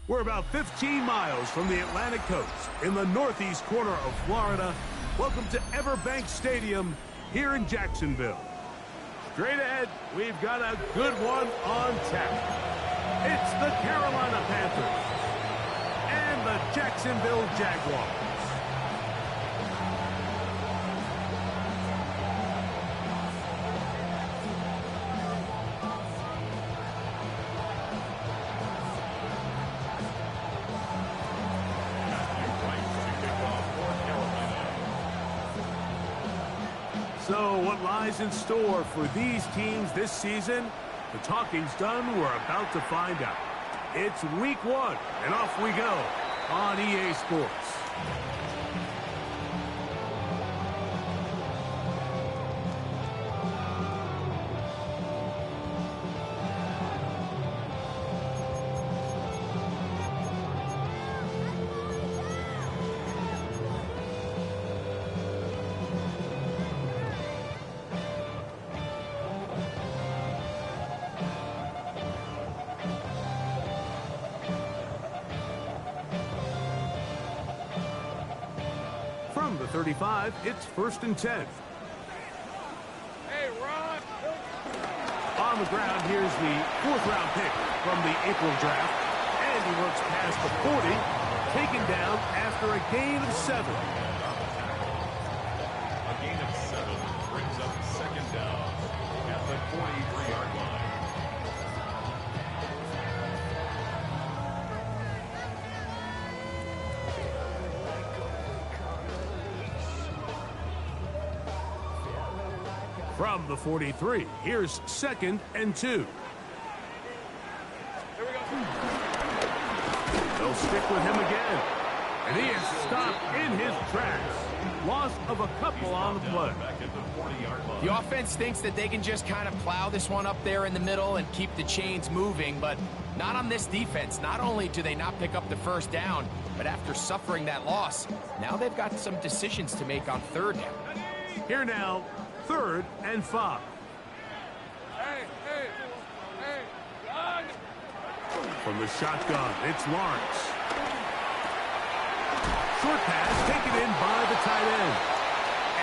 We're about 15 miles from the Atlantic coast in the northeast corner of Florida. Welcome to Everbank Stadium here in Jacksonville. Straight ahead, we've got a good one on tap. It's the Carolina Panthers and the Jacksonville Jaguars. So what lies in store for these teams this season? The talking's done. We're about to find out. It's week 1, and off we go on EA Sports. From the 35, it's 1st and 10. Hey, Ron! On the ground, here's the 4th-round pick from the April draft. And he works past the 40, taken down after a gain of 7. A gain of 7 brings up 2nd down at the 43-yard line. From the 43, here's 2nd and 2. Here we go. They'll stick with him again. And he is stopped in his tracks. Loss of a couple on the play. Back at the 40-yard line. The offense thinks that they can just kind of plow this one up there in the middle and keep the chains moving, but not on this defense. Not only do they not pick up the 1st down, but after suffering that loss, now they've got some decisions to make on 3rd down. Here now, 3rd and 5. Hey, Ron! From the shotgun, it's Lawrence. Short pass taken in by the tight end.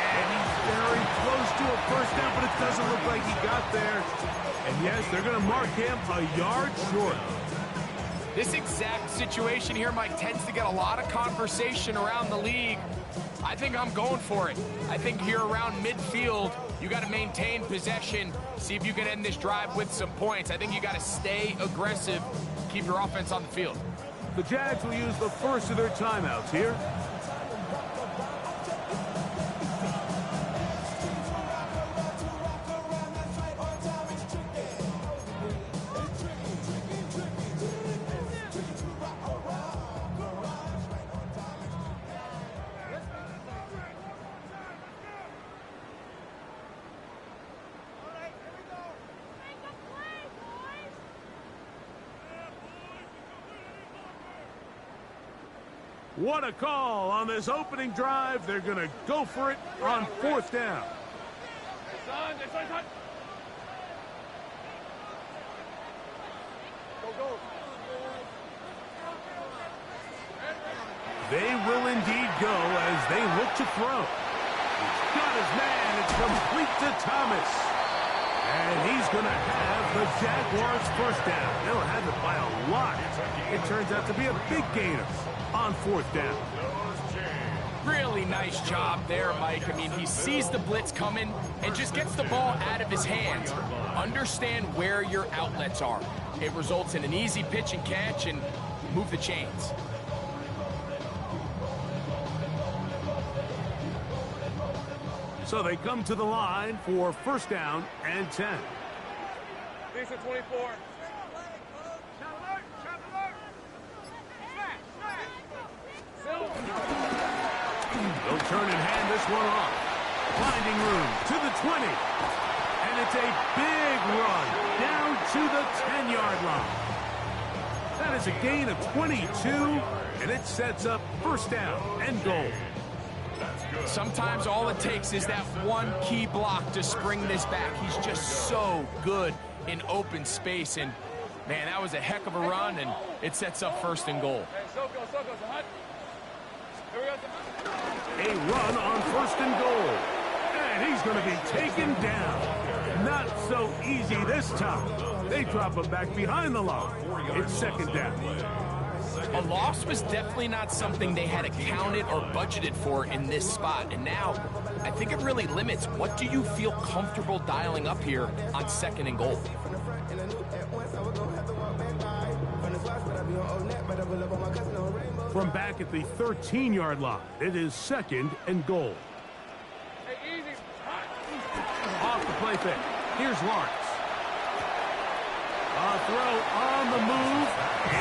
And he's very close to a 1st down, but it doesn't look like he got there. And yes, they're going to mark him a yard short. This exact situation here, Mike, tends to get a lot of conversation around the league. I think I'm going for it. I think here around midfield, you got to maintain possession, see if you can end this drive with some points. I think you got to stay aggressive, keep your offense on the field. The Jags will use the first of their timeouts here. What a call on this opening drive. They're going to go for it on 4th down. They will indeed go as they look to throw. He's got his man. It's complete to Thomas. And he's going to have the Jaguars 1st down. They'll have it by a lot. It turns out to be a big gainer on 4th down. Really nice job there, Mike. I mean, he sees the blitz coming and just gets the ball out of his hands. Understand where your outlets are. It results in an easy pitch and catch and move the chains. So they come to the line for 1st down and 10. Decent 24. They'll turn and hand this one off. Finding room to the 20. And it's a big run down to the 10-yard line. That is a gain of 22, and it sets up 1st down and goal. Sometimes all it takes is that one key block to spring this back. He's just so good in open space, and Man, that was a heck of a run, and it sets up 1st and goal. A run on 1st and goal. And he's going to be taken down. Not so easy this time. They drop him back behind the line. It's 2nd down. A loss was definitely not something they had accounted or budgeted for in this spot. And now, I think it really limits what do you feel comfortable dialing up here on 2nd and goal. From back at the 13-yard line, it is 2nd and goal. Off the play fake. Here's Lawrence. A throw on the move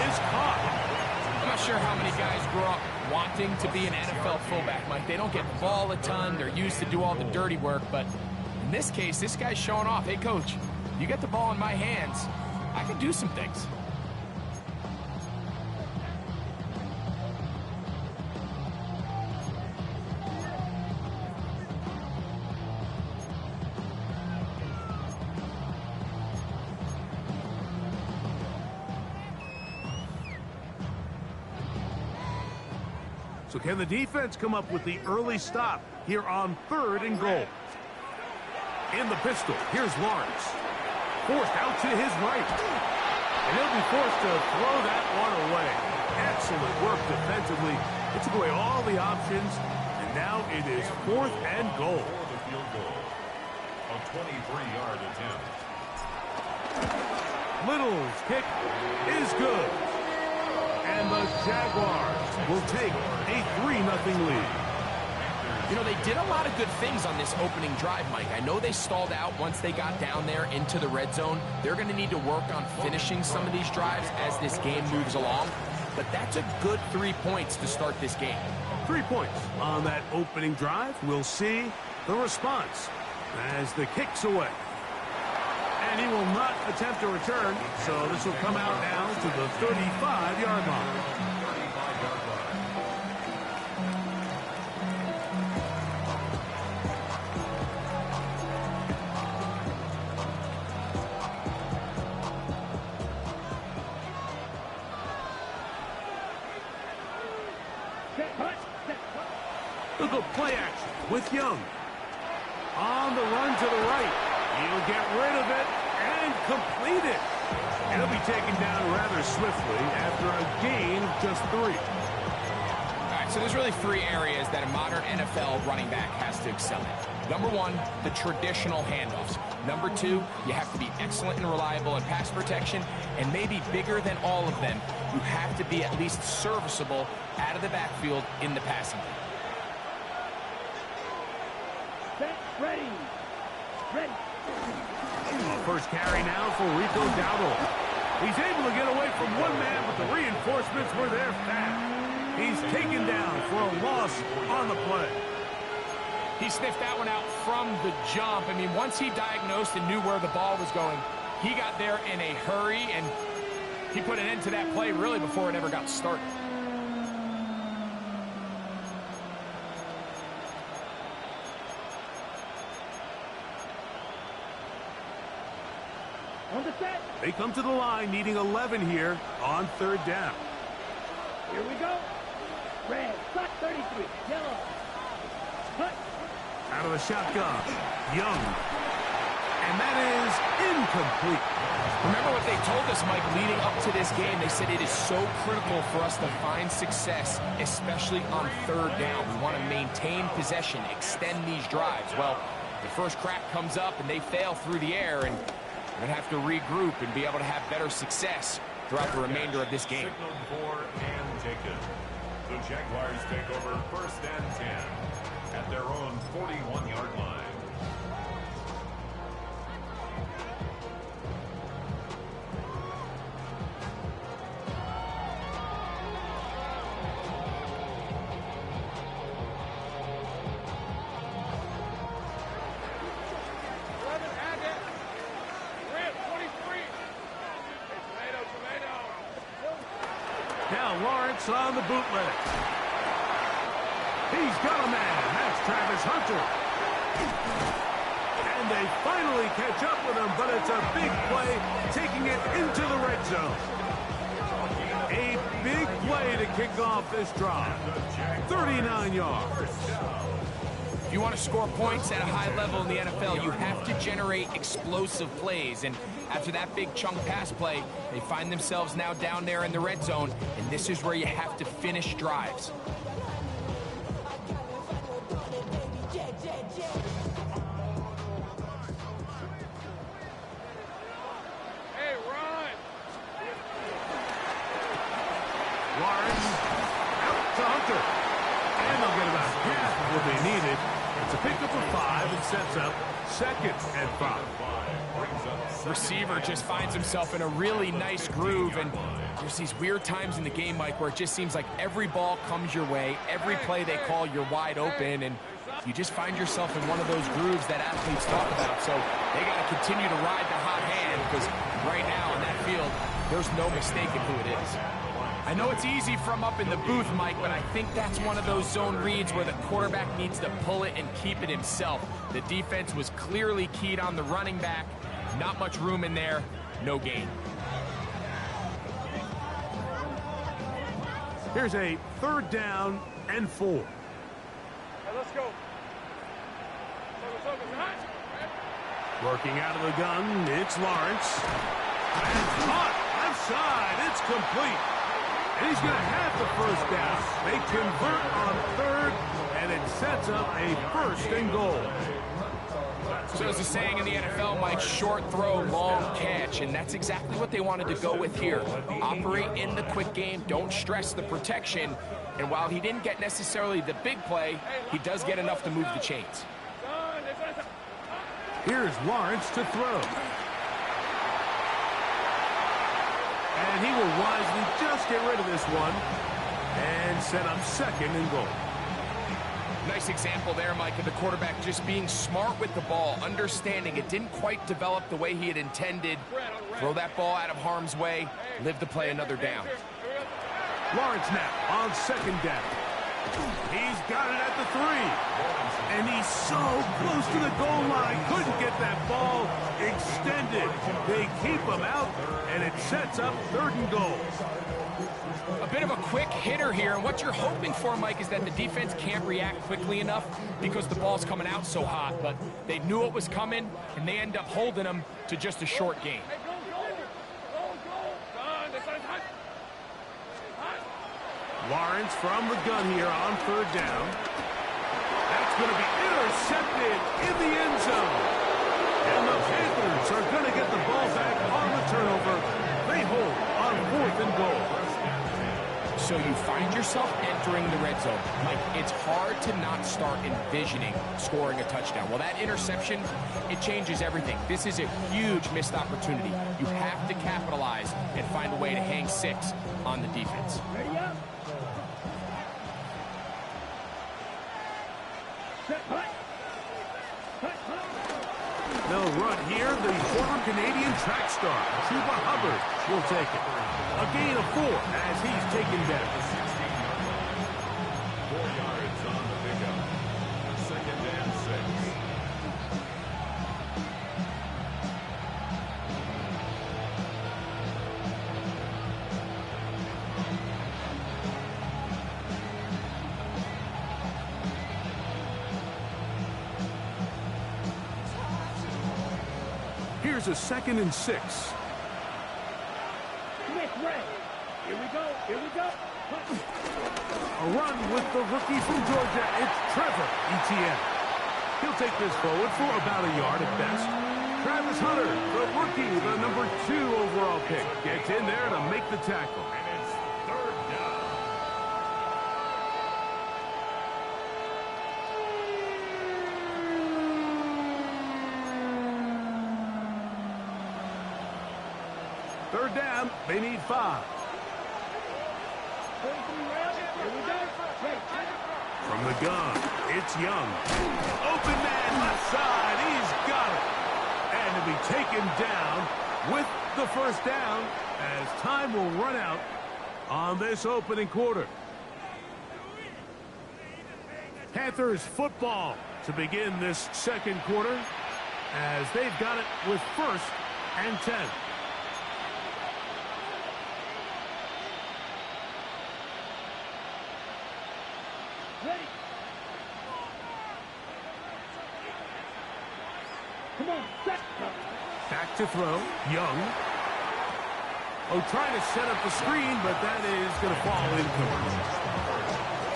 is caught. I'm not sure how many guys grow up wanting to be an NFL fullback, Mike. They don't get the ball a ton. They're used to do all the dirty work. But in this case, this guy's showing off. Hey, coach, you get the ball in my hands, I can do some things. So can the defense come up with the early stop here on 3rd and goal? In the pistol, here's Lawrence. Forced out to his right. And he'll be forced to throw that one away. Excellent work defensively. It took away all the options, and now it is 4th and goal. For the field goal. A 23-yard attempt. Little's kick is good. And the Jaguars will take a 3-0 lead. You know, they did a lot of good things on this opening drive, Mike. I know they stalled out once they got down there into the red zone. They're going to need to work on finishing some of these drives as this game moves along. But that's a good 3 points to start this game. 3 points on that opening drive. We'll see the response as the kick's away. And he will not attempt to return, so this will come out now to the 35-yard line. 35-yard line. Look at play action with Young. On the run to the right. He'll get rid of it and complete it. And he'll be taken down rather swiftly after a gain of just 3. All right, so there's really 3 areas that a modern NFL running back has to excel in. Number 1, the traditional handoffs. Number 2, you have to be excellent and reliable in pass protection. And maybe bigger than all of them, you have to be at least serviceable out of the backfield in the passing game. Set, ready. Ready. First carry now for Rico Dowdle. He's able to get away from one man, but the reinforcements were there fast. He's taken down for a loss on the play. He sniffed that one out from the jump. I mean, once he diagnosed and knew where the ball was going, he got there in a hurry, and he put an end to that play really before it ever got started. On the set. They come to the line needing 11 here on 3rd down. Here we go. Red, cut 33. Yellow. Cut. Out of the shotgun, Young. And that is incomplete. Remember what they told us, Mike, leading up to this game. They said it is so critical for us to find success, especially on 3rd down. We want to maintain possession, extend these drives. Well, the first crack comes up and they fail through the air, and we're going to have to regroup and be able to have better success throughout the remainder of this game. Signaled for and taken. The Jaguars take over 1st and 10 at their own 41-yard line. Now Lawrence on the bootleg. He's got a man. That's Travis Hunter. And and they finally catch up with him, but it's a big play, taking it into the red zone. A big play to kick off this drive. 39 yards. If you want to score points at a high level in the NFL, you have to generate explosive plays. And after that big chunk pass play, they find themselves now down there in the red zone, and this is where you have to finish drives. Lawrence out to Hunter. And they'll get about half of what they needed. It's a pickup of 5 and sets up 2nd and 5. Receiver just finds himself in a really nice groove, and there's these weird times in the game, Mike, where it just seems like every ball comes your way, every play they call, you're wide open, and you just find yourself in one of those grooves that athletes talk about. So they got to continue to ride the hot hand, because right now in that field, there's no mistaking who it is. I know it's easy from up in the booth, Mike, but I think that's one of those zone reads where the quarterback needs to pull it and keep it himself. The defense was clearly keyed on the running back. Not much room in there. No gain. Here's a 3rd down and 4. Right, let's go. Working out of the gun, it's Lawrence. And caught left side. It's complete. And he's going to have the 1st down. They convert on 3rd, and it sets up a 1st and goal. So as the saying in the NFL, Mike, short throw, long catch, and that's exactly what they wanted to go with here. Operate in the quick game, don't stress the protection, and while he didn't get necessarily the big play, he does get enough to move the chains. Here's Lawrence to throw. And he will wisely just get rid of this one and set up 2nd and goal. Nice example there, Mike, of the quarterback just being smart with the ball, understanding it didn't quite develop the way he had intended. Throw that ball out of harm's way, live to play another down. Lawrence now on 2nd down. He's got it at the 3. And he's so close to the goal line. Couldn't get that ball extended. They keep him out, and it sets up 3rd and goal. A bit of a quick hitter here, and what you're hoping for, Mike, is that the defense can't react quickly enough because the ball's coming out so hot, but they knew it was coming, and they end up holding them to just a short gain. Lawrence from the gun here on 3rd down. That's going to be intercepted in the end zone. And the Panthers are going to get the ball back on the turnover. They hold on 4th and goal. So you find yourself entering the red zone. Like, it's hard to not start envisioning scoring a touchdown. Well, that interception, it changes everything. This is a huge missed opportunity. You have to capitalize and find a way to hang 6 on the defense. Ready up. Set, hut. Hut, hut. They'll run here. The former Canadian track star, Chuba Hubbard, will take it. A gain of 4 as he's taken down. 4 yards on the pickup. 2nd and 6. Here's a 2nd and 6. Smith, Ray. Here we go. Here we go. A run with the rookie from Georgia. It's Trevor Etienne. He'll take this forward for about a yard at best. Travis Hunter, the rookie, the number 2 overall pick, gets in there to make the tackle. And it's 3rd down. Third down, they need 5. 43 rounds. Here we go. Wait. From the gun, it's Young. Open man left side, he's got it. And to be taken down with the 1st down as time will run out on this opening quarter. Panthers football to begin this 2nd quarter. as they've got it with 1st and 10. Ready. Come on, set. Back to throw. Young. Oh, trying to set up the screen, but that is going to fall incomplete.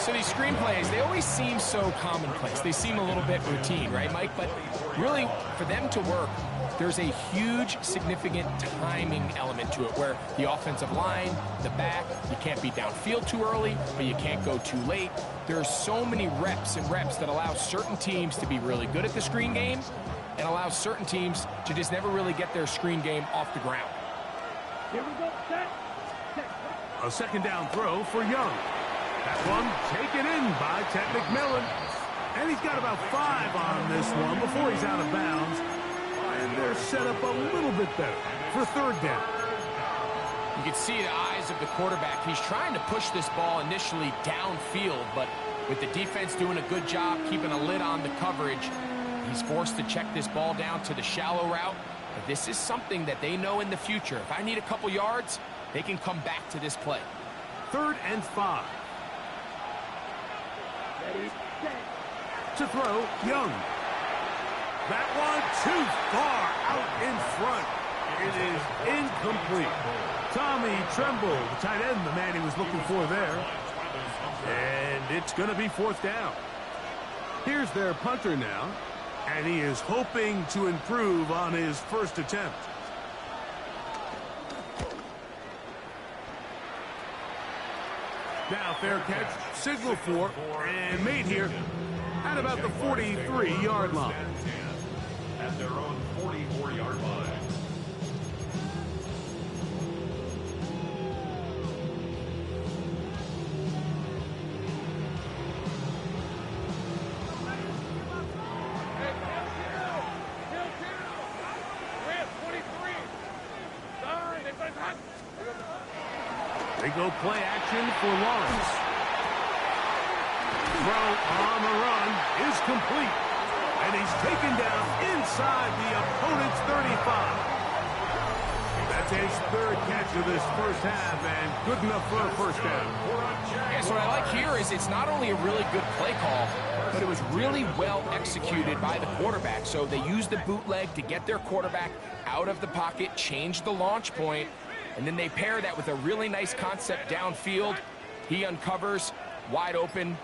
So these screen plays, they always seem so commonplace. They seem a little bit routine, right, Mike? But really, for them to work, there's a huge, significant timing element to it where the offensive line, the back, you can't be downfield too early, but you can't go too late. There's so many reps and reps that allow certain teams to be really good at the screen game and allow certain teams to just never really get their screen game off the ground. Here we go, set. A 2nd down throw for Young. That one taken in by Ted McMillan. And he's got about 5 on this one before he's out of bounds. And they're set up a little bit better for 3rd down. You can see the eyes of the quarterback. He's trying to push this ball initially downfield, but with the defense doing a good job keeping a lid on the coverage, he's forced to check this ball down to the shallow route. But this is something that they know in the future. If I need a couple yards, they can come back to this play. 3rd and 5. Ready, set. To throw, Young. That one too far out in front. It is incomplete. Tommy Tremble, the tight end, the man he was looking for there. And it's going to be 4th down. Here's their punter now. And he is hoping to improve on his first attempt. Now fair catch, signal for, and made here at about the 43-yard line. At their own 44-yard line. They go play action for Lawrence. Throw on the run is complete. And he's taken down inside the opponent's 35. That's his 3rd catch of this first half and good enough for a 1st down. Yeah, so what I like here is it's not only a really good play call, but it was really well executed by the quarterback. So they used the bootleg to get their quarterback out of the pocket, change the launch point, and then they pair that with a really nice concept downfield. He uncovers, wide open,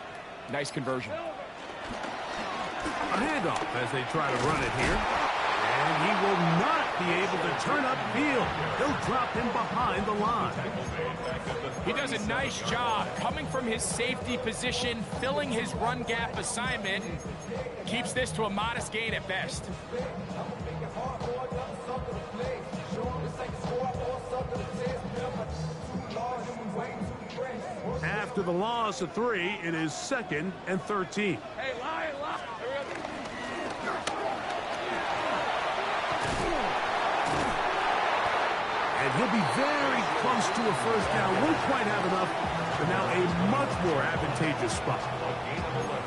nice conversion. A handoff as they try to run it here. And he will not be able to turn upfield. He'll drop him behind the line. He does a nice job coming from his safety position, filling his run gap assignment, and keeps this to a modest gain at best. After the loss of 3, it is 2nd and 13. Hey, lie. And he'll be very close to a 1st down. Won't quite have enough, but now a much more advantageous spot.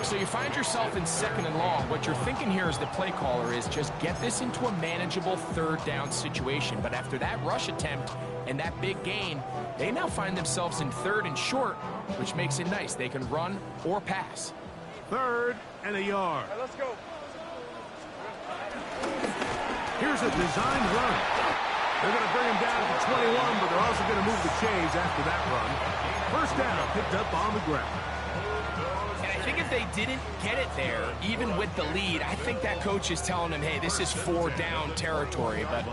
So you find yourself in 2nd and long. What you're thinking here as the play caller is just get this into a manageable 3rd down situation. But after that rush attempt and that big gain, they now find themselves in 3rd and short, which makes it nice. They can run or pass. 3rd and a yard. Hey, let's go. Here's a designed run. They're going to bring him down to 21, but they're also going to move the chains after that run. 1st down, picked up on the ground. And I think if they didn't get it there, even with the lead, I think that coach is telling them, hey, this is 4 down territory. But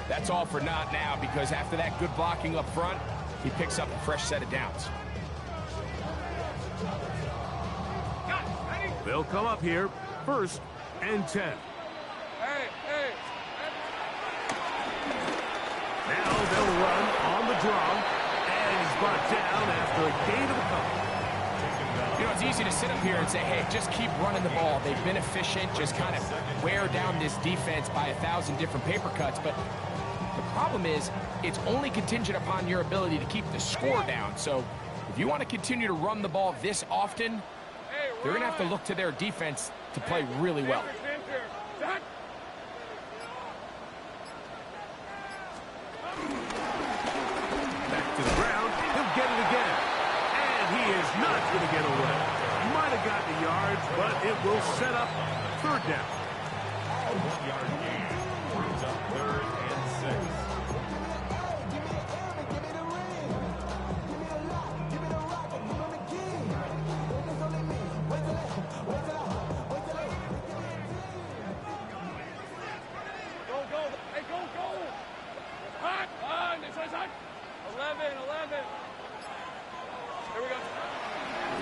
that's all for naught now, because after that good blocking up front, he picks up a fresh set of downs. They'll come up here, 1st and 10. Hey. Now they'll run on the draw, and he's brought down after a gain of a couple. You know, it's easy to sit up here and say, hey, just keep running the ball. They've been efficient, just kind of wear down this defense by 1,000 different paper cuts. But the problem is it's only contingent upon your ability to keep the score down. So if you want to continue to run the ball this often, they're going to have to look to their defense to play really well. going to get away. Might have gotten the yards, but it will set up third down. 1-yard gain. Brings up 3rd and 6.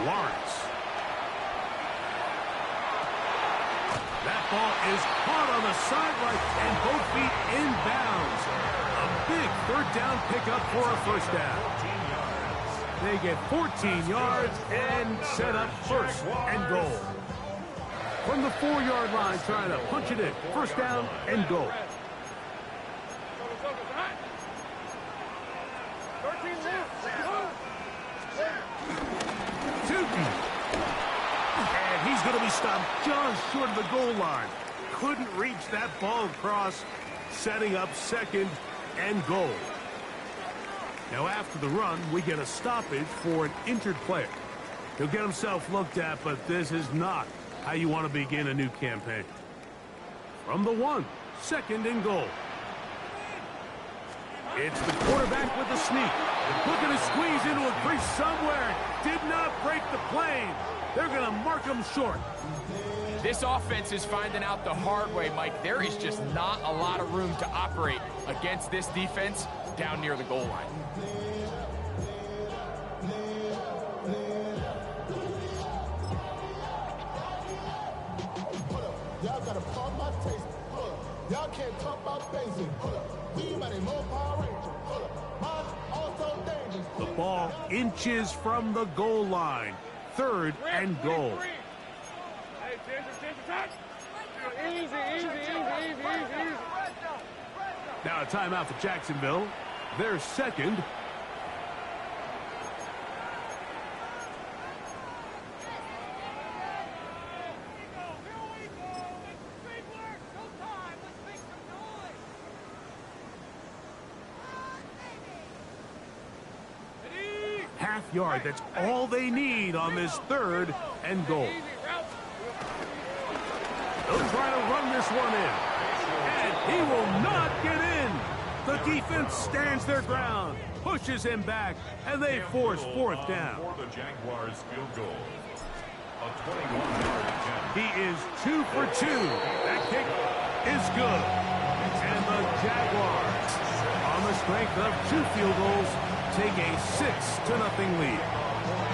Lawrence. That ball is caught on the sideline and both feet inbounds. A big third down pickup for a first down. 14 yards. They get 14 yards and set up first and goal. From the 4-yard line, trying to punch it in. First down and goal. 13 left. And he's going to be stopped just short of the goal line. Couldn't reach that ball across, setting up second and goal. Now after the run, we get a stoppage for an injured player. He'll get himself looked at, but this is not how you want to begin a new campaign. From the 1, second and goal. It's the quarterback with the sneak. Looking to squeeze into a crease somewhere. Did not break the plane. They're going to mark him short. This offense is finding out the hard way, Mike. There is just not a lot of room to operate against this defense down near the goal line. Y'all gotta pump my taste. Y'all can't talk about basic. We mighty more Power Ranger. Mine also dangerous. The ball inches from the goal line. Third and goal. Hey, Ginger, touch. Easy. Now a timeout for Jacksonville. They're second. Half yard, that's all they need on this third and goal. They'll try to run this one in. And he will not get in. The defense stands their ground, pushes him back, and they force fourth down. For the Jaguars field goal. A 21-yard attempt. He is 2 for 2. That kick is good. And the Jaguars, on the strength of 2 field goals, take a 6-0 lead.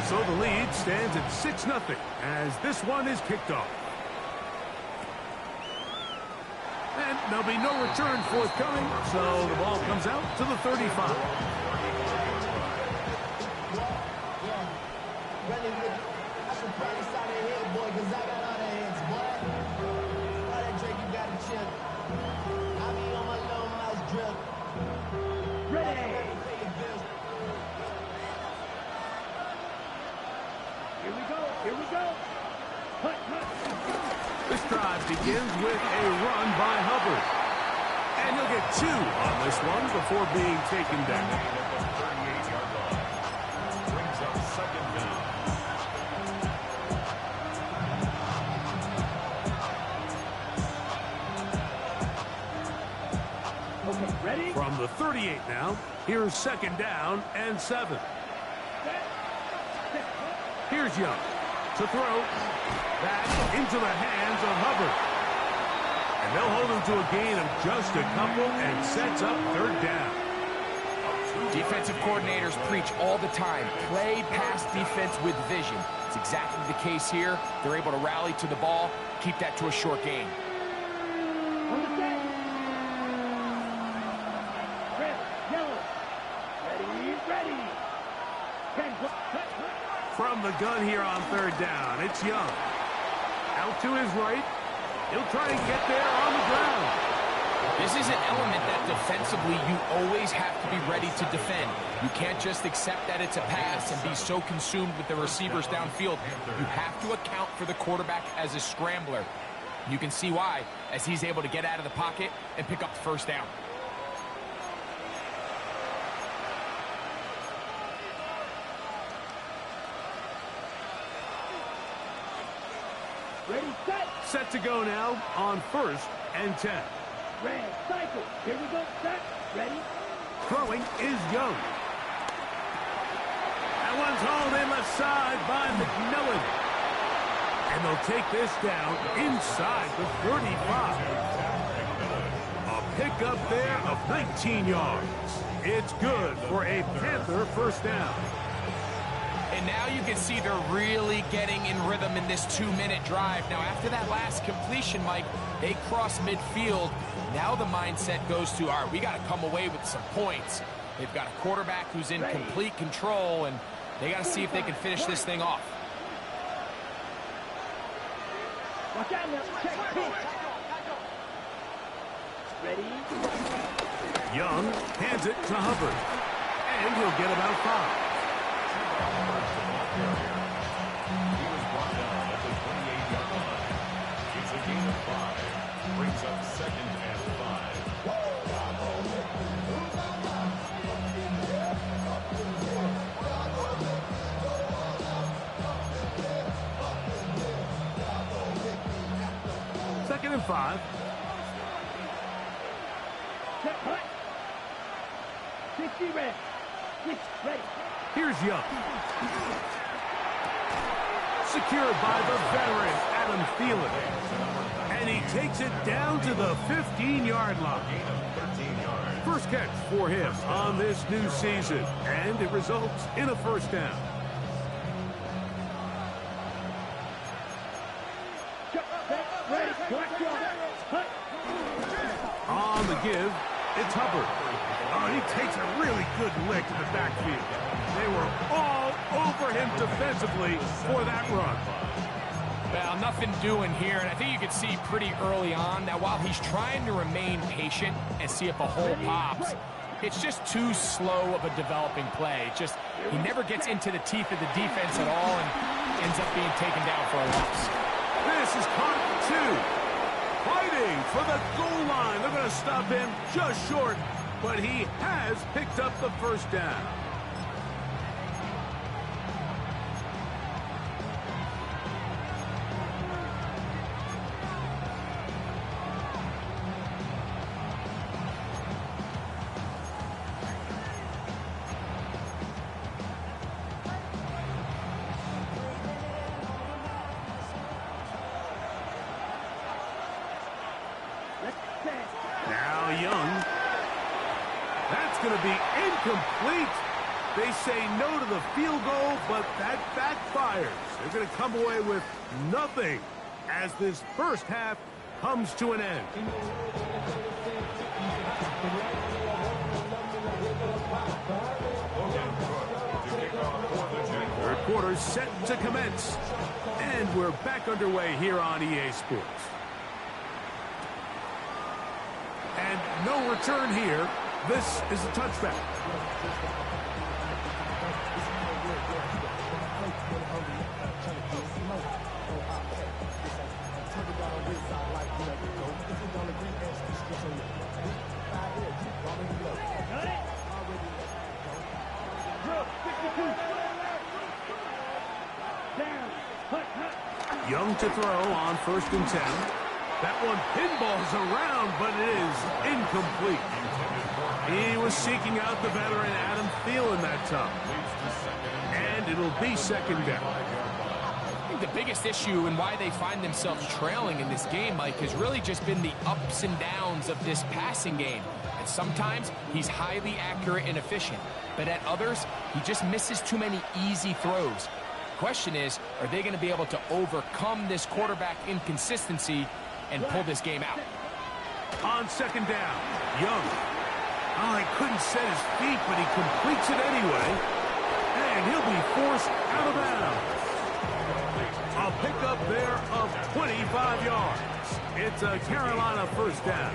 So the lead stands at 6-0 as this one is kicked off. And there'll be no return forthcoming, so the ball comes out to the 35. Running with it. I should probably sign a head, boy, because I got other heads, boy. Why that Drake, you got to chill. I be on my little mouse drill. Ready. Here we go. Hut. This drive begins with a run by Hubbard. And he'll get 2 on this one before being taken down. 38-yard line. Brings up second down. Okay, ready? From the 38 now, here's second down and 7. Here's Young to throw. That into the hands of Hubbard. And they'll hold him to a gain of just a couple and sets up third down. Defensive coordinators preach all the time, play pass defense with vision. It's exactly the case here. They're able to rally to the ball, keep that to a short gain. On the set. Red, yellow. Ready. 10, cut. From the gun here on third down, it's Young. Out to his right. He'll try and get there on the ground. This is an element that defensively you always have to be ready to defend. You can't just accept that it's a pass and be so consumed with the receivers downfield. You have to account for the quarterback as a scrambler. You can see why, as he's able to get out of the pocket and pick up the first down. Ready, set. Set to go now on 1st and 10. Red, cycle. Here we go, set. Ready. Throwing is Young. That one's hauled in left side by McMillan. And they'll take this down inside the 35. A pickup there of 19 yards. It's good for a Panther first down. And now you can see they're really getting in rhythm in this 2-minute drive. Now, after that last completion, Mike, they cross midfield. Now the mindset goes to, all right, we got to come away with some points. They've got a quarterback who's in complete control, and they got to see if they can finish this thing off. Watch out now. Check, pitch. Ready. Young hands it to Hubbard. And he'll get about 5. He was brought down at the 28-yard line. It's a gain of 5. Brings up 2nd and 5. Second and 5. Check, hut. 60 red. 6 ready. Here's Young. Secured by the veteran, Adam Thielen. And he takes it down to the 15-yard line. First catch for him on this new season. And it results in a first down. Check, set, ready. Watch out. Hut. On the give, it's Hubbard. Oh, he takes a really good lick in the backfield. They were all over him defensively for that run. Well, nothing doing here, and I think you can see pretty early on that while he's trying to remain patient and see if a hole pops, it's just too slow of a developing play. He never gets into the teeth of the defense at all and ends up being taken down for a loss. This is caught 2. Fighting for the goal line. They're going to stop him just short, but he has picked up the first down. Now Young. That's going to be incomplete. They say no to the field goal, but that backfires. They're going to come away with nothing as this first half comes to an end. Third quarter set to commence. And we're back underway here on EA Sports. And no return here. This is a touchback. Young to throw on 1st and 10. That one pinballs around, but it is incomplete. He was seeking out the veteran Adam Thielen that time. And it'll be 2nd down. I think the biggest issue and why they find themselves trailing in this game, Mike, has really just been the ups and downs of this passing game. And sometimes he's highly accurate and efficient, but at others, he just misses too many easy throws. The question is, are they going to be able to overcome this quarterback inconsistency and pull this game out? On 2nd down, Young. Oh, he couldn't set his feet, but he completes it anyway. And he'll be forced out of bounds. A pickup there of 25 yards. It's a Carolina first down.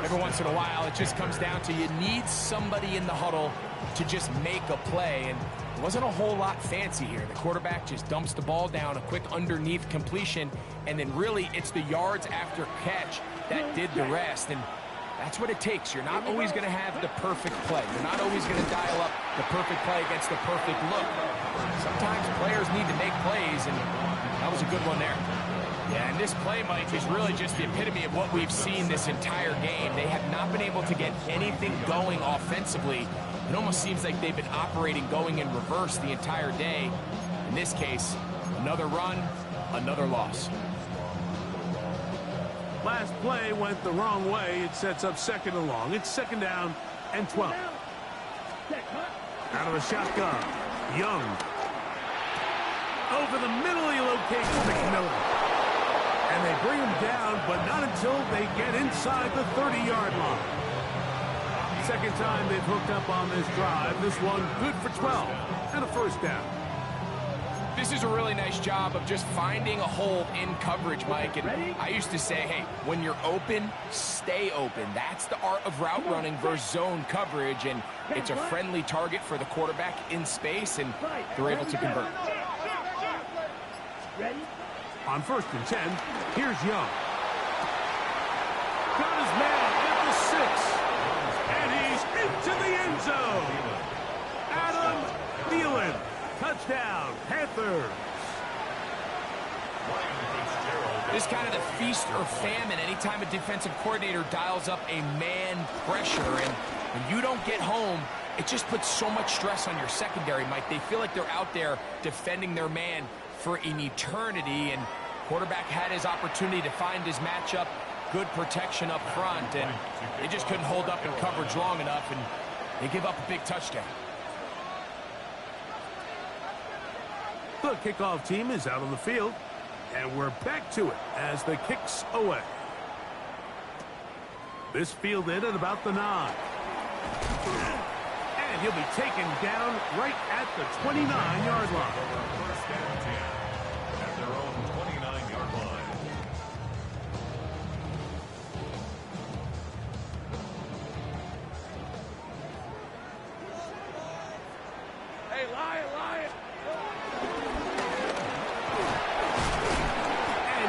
Every once in a while, it just comes down to you need somebody in the huddle to just make a play. And it wasn't a whole lot fancy here. The quarterback just dumps the ball down, a quick underneath completion, and then really it's the yards after catch that did the rest. And That's what it takes. You're not always going to have the perfect play. You're not always going to dial up the perfect play against the perfect look. Sometimes players need to make plays, and that was a good one there. Yeah, and this play, Mike, is really just the epitome of what we've seen this entire game. They have not been able to get anything going offensively. It almost seems like they've been operating going in reverse the entire day. In this case, another run, another loss. Last play went the wrong way. It sets up second and long. It's second down and 12. Out of the shotgun, Young. Over the middle, he locates McMillan. And they bring him down, but not until they get inside the 30-yard line. Second time they've hooked up on this drive. This one good for 12 and a first down. This is a really nice job of just finding a hole in coverage, Mike. And I used to say, hey, when you're open, stay open. That's the art of route running versus zone coverage, and it's a friendly target for the quarterback in space, and they're able to convert. On first and 10, here's Young. Got his man at the 6, and he's into the end zone. Adam Thielen. Touchdown, Panthers. This kind of the feast or famine anytime a defensive coordinator dials up a man pressure, and when you don't get home, it just puts so much stress on your secondary, Mike. They feel like they're out there defending their man for an eternity, and quarterback had his opportunity to find his matchup, good protection up front, and they just couldn't hold up in coverage long enough, and they give up a big touchdown. The kickoff team is out on the field, and we're back to it as the kick's away. This fielded at about the 9. And he'll be taken down right at the 29-yard line. First and 10 at their own 29-yard line. Hey, Lion.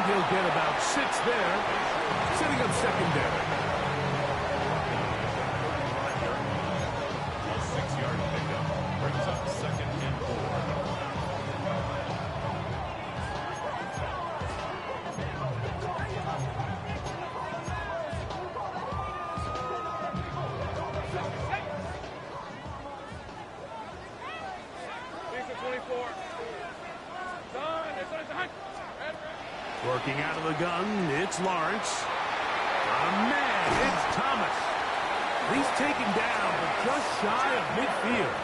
He'll get about 6 there, setting up second down. A 6-yard pickup brings up second and 4. Working out of the gun, it's Lawrence. Man, it's Thomas. He's taken down, but just shy of midfield.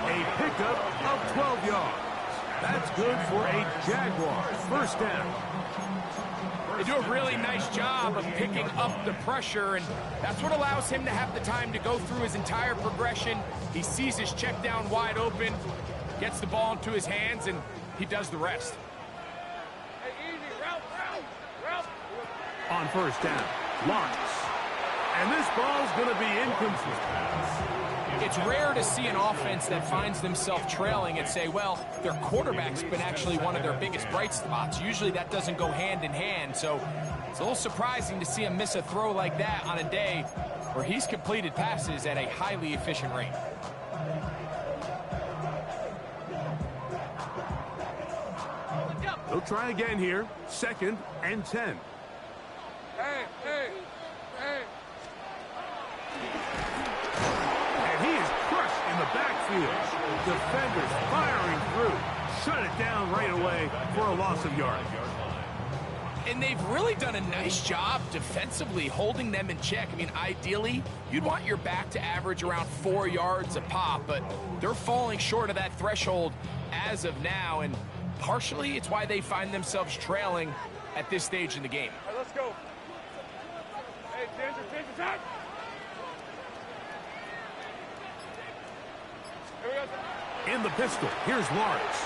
A pickup of 12 yards. That's good for a Jaguars first down. They do a really nice job of picking up the pressure, and that's what allows him to have the time to go through his entire progression. He sees his check down wide open, gets the ball into his hands, and he does the rest. On first down, Lawrence. And this ball's going to be incomplete. It's rare to see an offense that finds themselves trailing and say, well, their quarterback's been actually one of their biggest bright spots. Usually that doesn't go hand in hand, so it's a little surprising to see him miss a throw like that on a day where he's completed passes at a highly efficient rate. They'll try again here, second and 10. Hey. And he is crushed in the backfield. Defenders firing through. Shut it down right away for a loss of yards. And they've really done a nice job defensively holding them in check. I mean, ideally, you'd want your back to average around 4 yards a pop, but they're falling short of that threshold as of now, and partially it's why they find themselves trailing at this stage in the game. All right, let's go. Hey, Ginger, time. Here we go. In the pistol, here's Lawrence.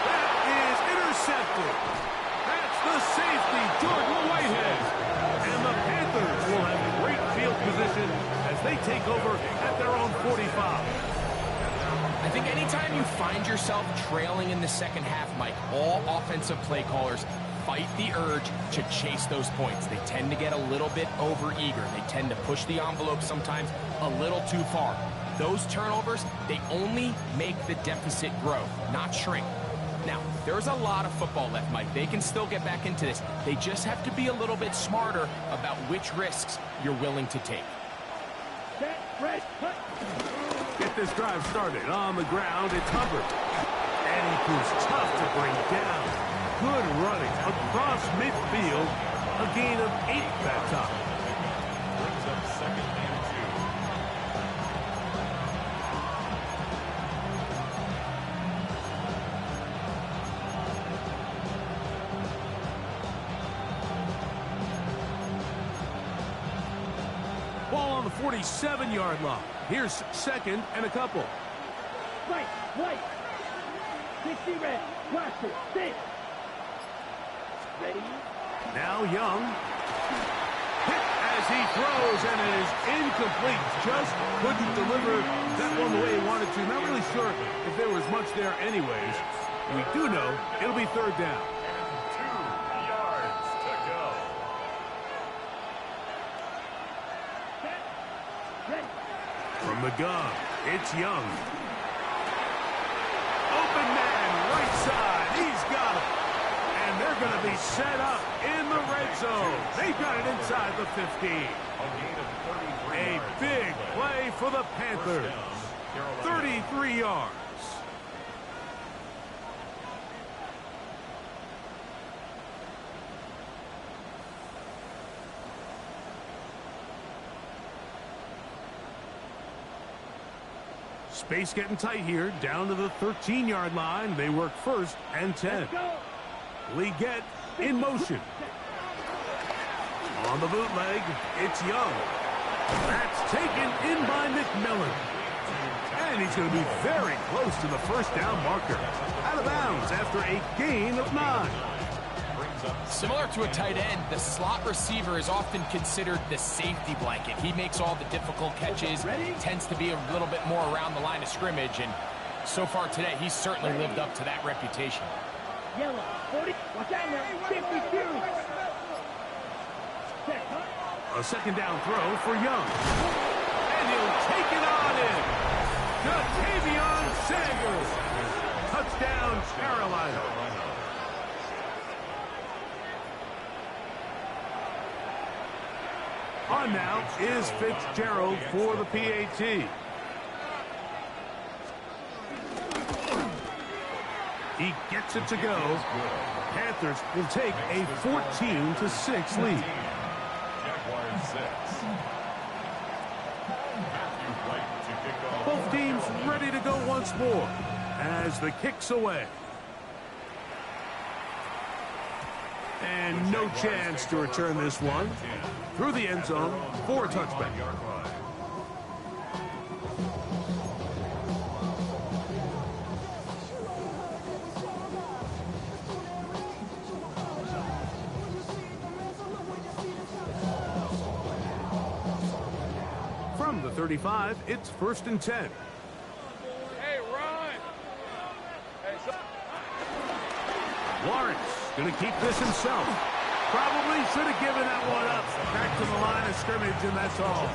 That is intercepted. That's the safety, Jordan Whitehead. And the Panthers will have great field position as they take over at their own 45. I think anytime you find yourself trailing in the second half, Mike, all offensive play callers fight the urge to chase those points. They tend to get a little bit overeager. They tend to push the envelope sometimes a little too far. Those turnovers, they only make the deficit grow, not shrink. Now, there's a lot of football left, Mike. They can still get back into this. They just have to be a little bit smarter about which risks you're willing to take. Set, ready, cut. Get this drive started on the ground. It's Hubbard. And he proves tough to bring down. Good running across midfield. A gain of 8 that time. Brings up second and 2. Ball on the 47-yard line. Here's second and a couple. Right, right. 60 red. Watch it. Stay. Ready. Now Young. Hit as he throws, and it is incomplete. Just couldn't deliver that one the way he wanted to. Not really sure if there was much there anyways. We do know it'll be third down. 2 yards to go. Set. Ready. From the gun, it's Young. Open man, right side. He's got it. And they're going to be set up in the red zone. They've got it inside the 15. A gain of 33 A yards. big play for the Panthers. First down, Carolina. 33 yards. Space getting tight here, down to the 13-yard line. They work first and 10. Let's go. Leggett in motion. On the bootleg, it's Young. That's taken in by McMillan. And he's going to be very close to the first down marker. Out of bounds after a gain of 9. Similar to a tight end, the slot receiver is often considered the safety blanket. He makes all the difficult catches, tends to be a little bit more around the line of scrimmage, and so far today, he's certainly lived up to that reputation. Yellow. 40. Watch out now. 52. Set, cut. A second down throw for Young. And he'll take it on in. Ja'Tavion Sanders. Touchdown, Carolina. On now is Fitzgerald for the PAT. He gets it to go. Panthers will take a 14-6 lead. Jaguars 6. Matthew White to kick off. Both teams ready to go once more as the kick's away. And no chance to return this one. Through the end zone for a touchback. From the 35, it's first and 10. Hey, run! Hey, so Lawrence going to keep this himself. Probably should have given that one up. Back to the line of scrimmage, and that's all.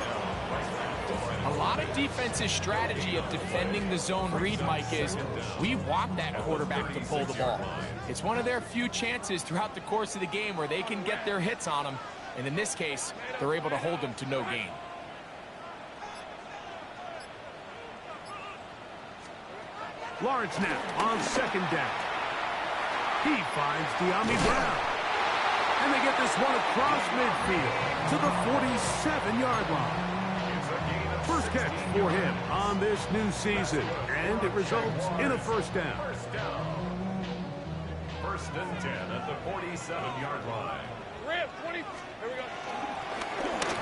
A lot of defense's strategy of defending the zone read, Mike, is we want that quarterback to pull the ball. It's one of their few chances throughout the course of the game where they can get their hits on him, and in this case, they're able to hold him to no gain. Lawrence now on second down. He finds De'Ami Brown. And they get this one across midfield to the 47-yard line. First catch for him on this new season, and it results in a first down. First and 10 at the 47-yard line. Rip, 20. Here we go.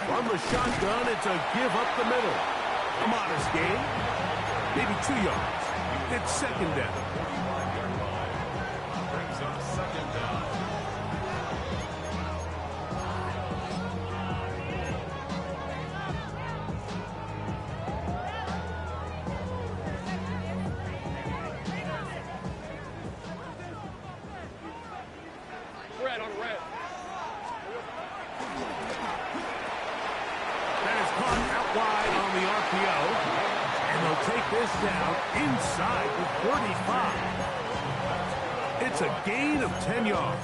From the shotgun, it's a give up the middle. A modest gain, maybe 2 yards. It's second down. Brings up second down. Brett, RPO. And they'll take this down inside the 35. It's a gain of 10 yards.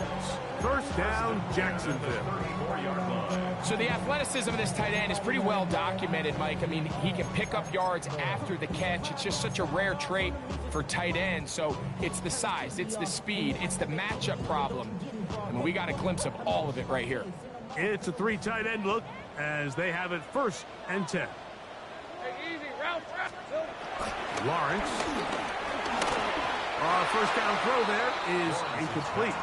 First down, Jacksonville. So the athleticism of this tight end is pretty well documented, Mike. I mean, he can pick up yards after the catch. It's just such a rare trait for tight ends. So it's the size, it's the speed, it's the matchup problem. I mean, we got a glimpse of all of it right here. It's a 3 tight end look as they have it 1st and 10. Hey, easy, route. Lawrence. First down throw there is incomplete.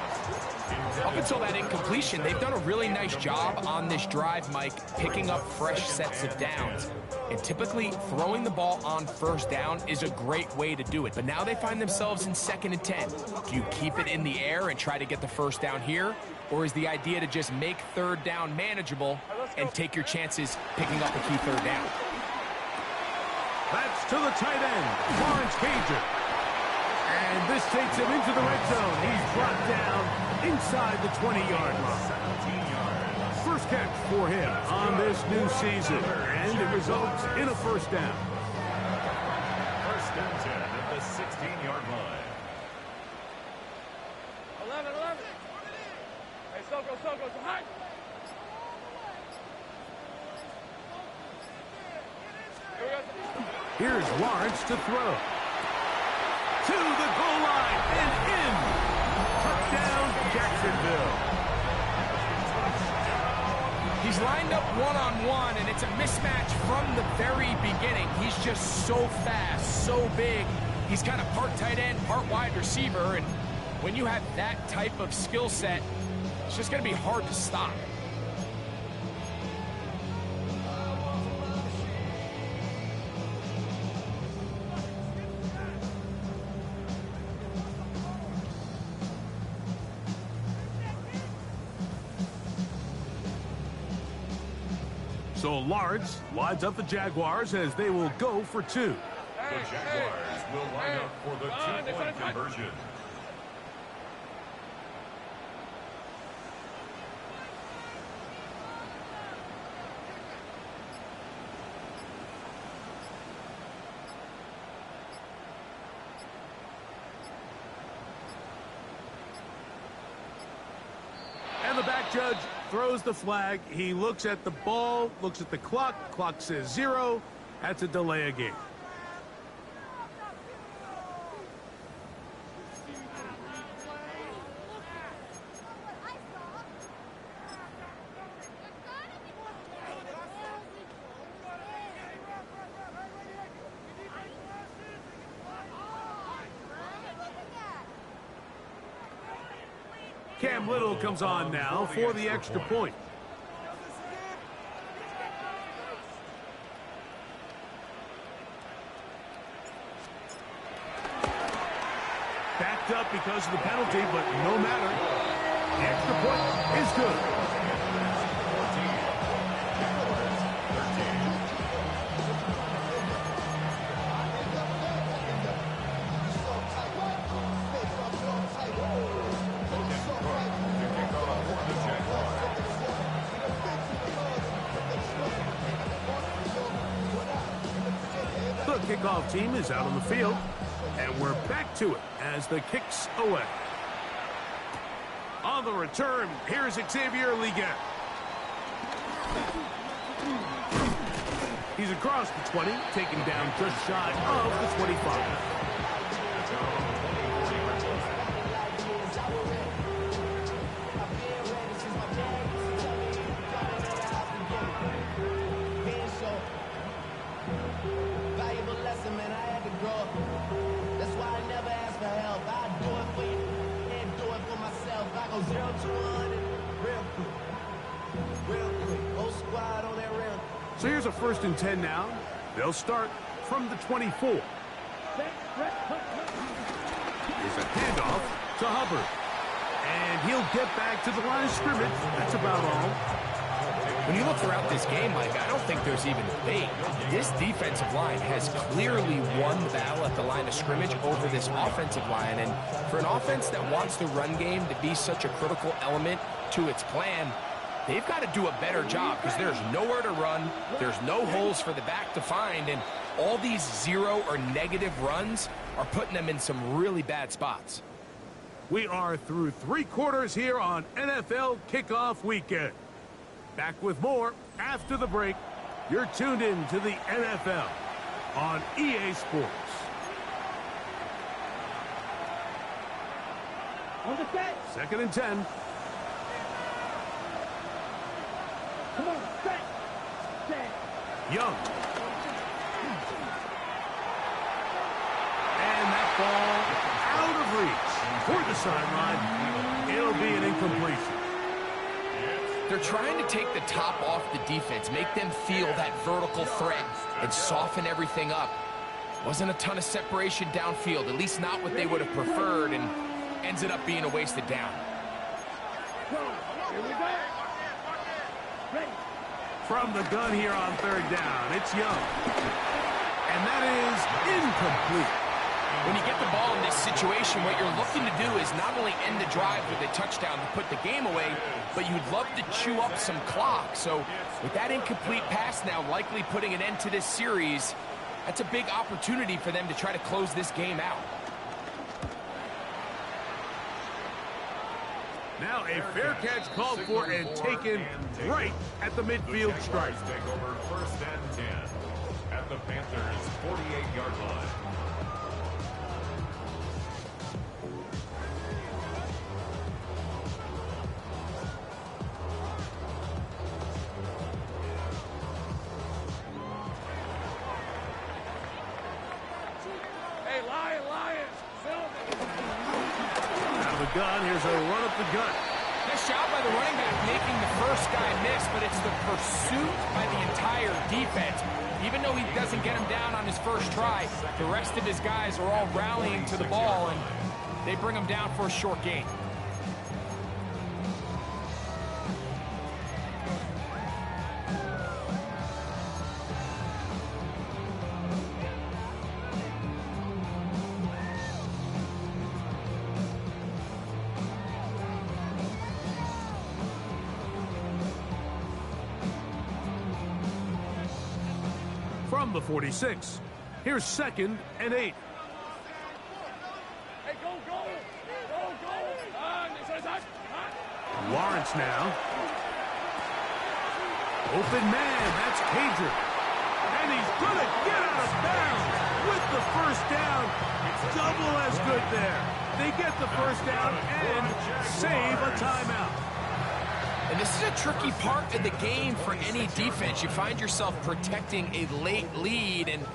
Up until that incompletion, they've done a really nice job on this drive, Mike, picking up fresh sets of downs. And typically, throwing the ball on 1st down is a great way to do it. But now they find themselves in 2nd and 10. Do you keep it in the air and try to get the 1st down here? Or is the idea to just make 3rd down manageable and take your chances picking up a key 3rd down? That's to the tight end, Lawrence Cager. And this takes him into the red zone. He's brought down inside the 20-yard line. 17 yards. First catch for him on this new season. And it results in a 1st down. 1st and 10 at the 16-yard line. 11. Hey, Soko, high. Here's Lawrence to throw. To the goal line and in. Touchdown, Jacksonville. He's lined up one-on-one, and it's a mismatch from the very beginning. He's just so fast, so big. He's kind of part tight end, part wide receiver, and when you have that type of skill set, it's just going to be hard to stop. So Lawrence lines up the Jaguars as they will go for 2. The Jaguars will line up for the 2-point conversion. And the back judge throws the flag. He looks at the ball, looks at the clock. Clock says 0. That's a delay of game. Cam Little comes on now for the extra point. Backed up because of the penalty, but no matter. The extra point is good. The kickoff team is out on the field, and we're back to it as the kick's away. On the return, here's Xavier Liga. He's across the 20, taken down just shy of the 25. So here's a 1st and 10 now. They'll start from the 24. Here's a handoff to Hubbard. And he'll get back to the line of scrimmage. That's about all. When you look throughout this game, Mike, I don't think there's even debate. This defensive line has clearly won the battle at the line of scrimmage over this offensive line. And for an offense that wants the run game to be such a critical element to its plan, they've got to do a better job because there's nowhere to run, there's no holes for the back to find, and all these 0 or negative runs are putting them in some really bad spots. We are through 3 quarters here on NFL Kickoff Weekend. Back with more after the break. You're tuned in to the NFL on EA Sports. On the set. 2nd and 10. Come on, set. Set. Young. And that ball out of reach. Toward the sideline. It'll be an incompletion. They're trying to take the top off the defense, make them feel that vertical threat, and soften everything up. Wasn't a ton of separation downfield, at least not what they would have preferred, and ends it up being a wasted down. Here we go. Ready. From the gun here on 3rd down, it's Young. And that is incomplete. When you get the ball in this situation, what you're looking to do is not only end the drive with a touchdown to put the game away, but you'd love to chew up some clock. So with that incomplete pass now likely putting an end to this series, that's a big opportunity for them to try to close this game out. Now a fair catch called for and taken right at the midfield stripe. Take over 1st and 10 at the Panthers' 48-yard line. Hey, Lions. Out of the gun, here's a run up the gut. Nice job by the running back making the first guy miss, but it's the pursuit by the entire defense. Even though he doesn't get him down on his first try, the rest of his guys are all rallying to the ball, and they bring him down for a short gain. From the 46, here's 2nd and 8. Hey, go. Lawrence now. Open man, that's Cager. And he's going to get out of bounds with the first down. It's double as good there. They get the first down and save a timeout. And this is a tricky part of the game for any defense. You find yourself protecting a late lead, and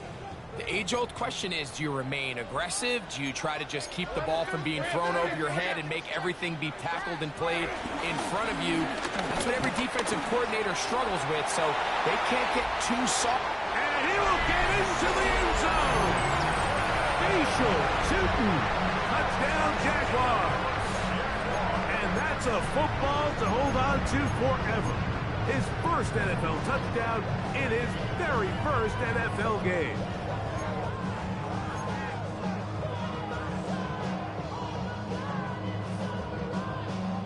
the age-old question is, do you remain aggressive? Do you try to just keep the ball from being thrown over your head and make everything be tackled and played in front of you? That's what every defensive coordinator struggles with, so they can't get too soft. And he will get into the end zone. Facial shooting. Touchdown, Jaguars. And that's a football to hold on to forever. His first NFL touchdown in his very first NFL game.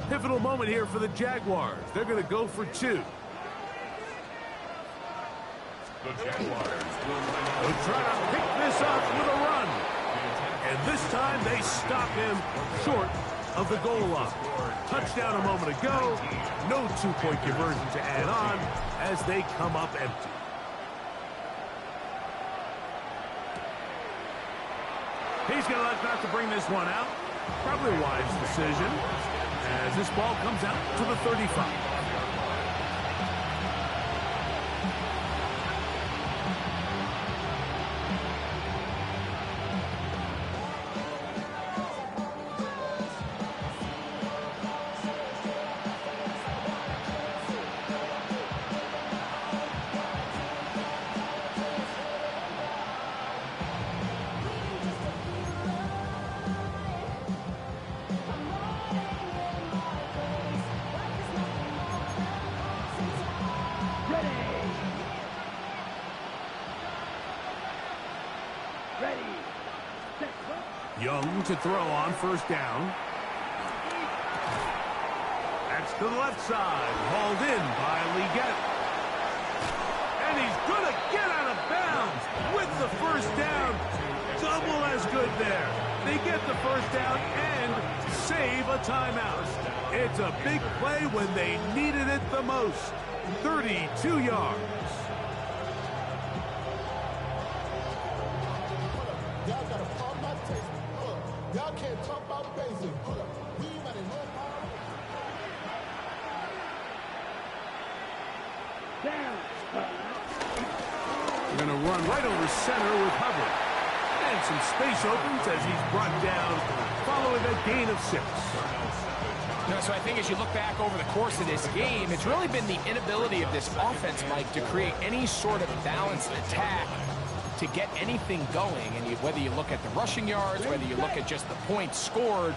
Pivotal moment here for the Jaguars. They're going to go for 2. The Jaguars They'll try to pick this up with a run. And this time they stop him short of the goal line. Touchdown a moment ago. No 2-point conversion to add on as they come up empty. He's going to elect not to bring this one out. Probably a wise decision as this ball comes out to the 35. Young to throw on first down. That's to the left side. Hauled in by Leggett. And he's going to get out of bounds with the first down. Double as good there. They get the first down and save a timeout. It's a big play when they needed it the most. 32 yards. Y'all gotta pump my taste. Y'all can't talk about basic. We ain't got no power. Down. They're going to run right over center with Hubbard. And some space opens as he's brought down following a gain of 6. So I think as you look back over the course of this game, it's really been the inability of this offense, Mike, to create any sort of balanced attack to get anything going. And whether you look at the rushing yards, whether you look at just the points scored,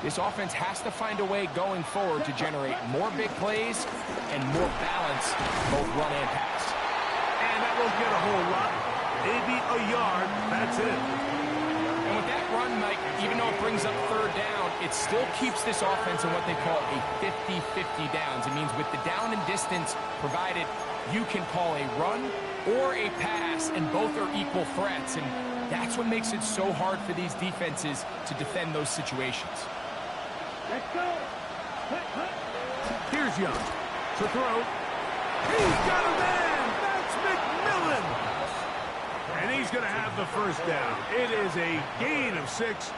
this offense has to find a way going forward to generate more big plays and more balance, both run and pass. And that won't get a whole lot. Maybe a yard. That's it. And with that run, Mike, even though it brings up third down, it still keeps this offense in what they call a 50-50 downs. It means with the down and distance provided, you can call a run or a pass, and both are equal threats. And that's what makes it so hard for these defenses to defend those situations. Let's go. Here's Young to throw. He's got a man. That's McMillan. And he's going to have the first down. It is a gain of 6.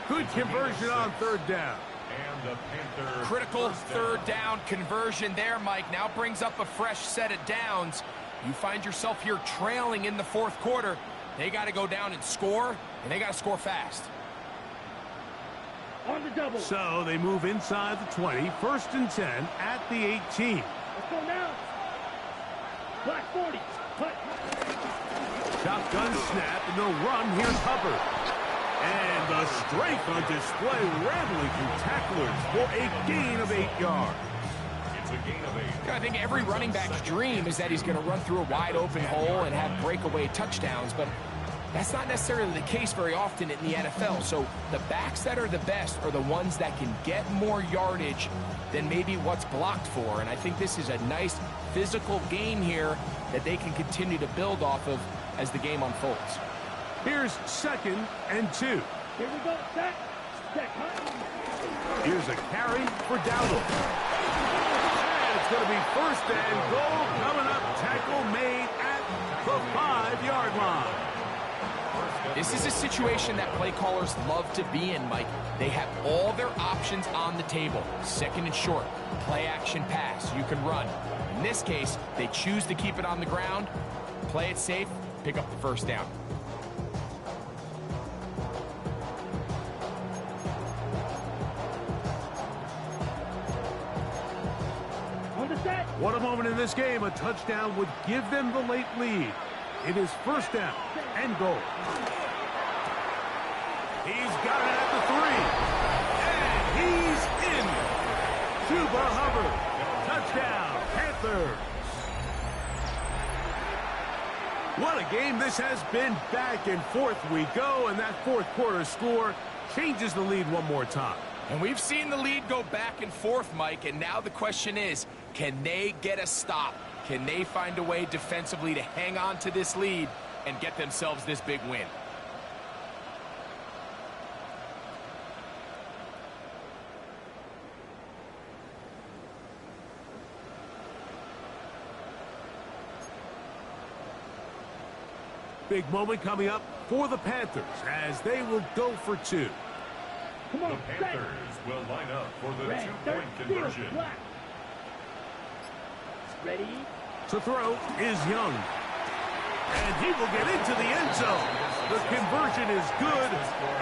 Good conversion on third down. And the Panthers. Critical third down conversion there, Mike. Now brings up a fresh set of downs. You find yourself here trailing in the fourth quarter. They got to go down and score, and they got to score fast. On the double. So they move inside the 20. First and 10 at the 18. Let's go now. Black 40. Cut. Shotgun snap, and they'll run. Here's Hubbard. And the strength on display, rambling through tacklers for a gain of 8 yards. It's a gain of 8. I think every running back's dream is that he's going to run through a wide open hole and have breakaway touchdowns, but that's not necessarily the case very often in the NFL. So the backs that are the best are the ones that can get more yardage than maybe what's blocked for. And I think this is a nice physical game here that they can continue to build off of as the game unfolds. Here's 2nd and 2. Here we go. Set. Here's a carry for Dowdle. And it's going to be 1st and goal coming up. Tackle made at the 5-yard line. This is a situation that play callers love to be in, Mike. They have all their options on the table. 2nd and short, play action pass. You can run. In this case, they choose to keep it on the ground, play it safe, pick up the first down. On the set. What a moment in this game. A touchdown would give them the late lead. It is 1st down and goal. He's got it at the 3. And he's in. Chuba Hubbard. Touchdown, Panthers. What a game this has been. Back and forth we go, and that fourth quarter score changes the lead one more time. And we've seen the lead go back and forth, Mike, and now the question is, can they get a stop? Can they find a way defensively to hang on to this lead and get themselves this big win? Big moment coming up for the Panthers as they will go for 2. Come on. The Panthers will line up for the Red. 2-point conversion. Black. Ready. To throw is Young. And he will get into the end zone. The conversion is good,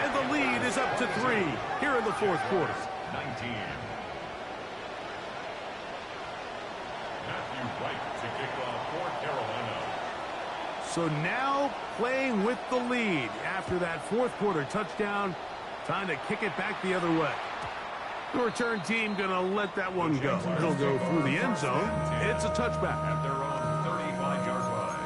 and the lead is up to 3 here in the fourth quarter. 19. Matthew Wright to kick off for Carolina. So now playing with the lead after that fourth quarter touchdown. Time to kick it back the other way. The return team going to let that one go. It'll go through the end zone. It's a touchback. At their own 35-yard line.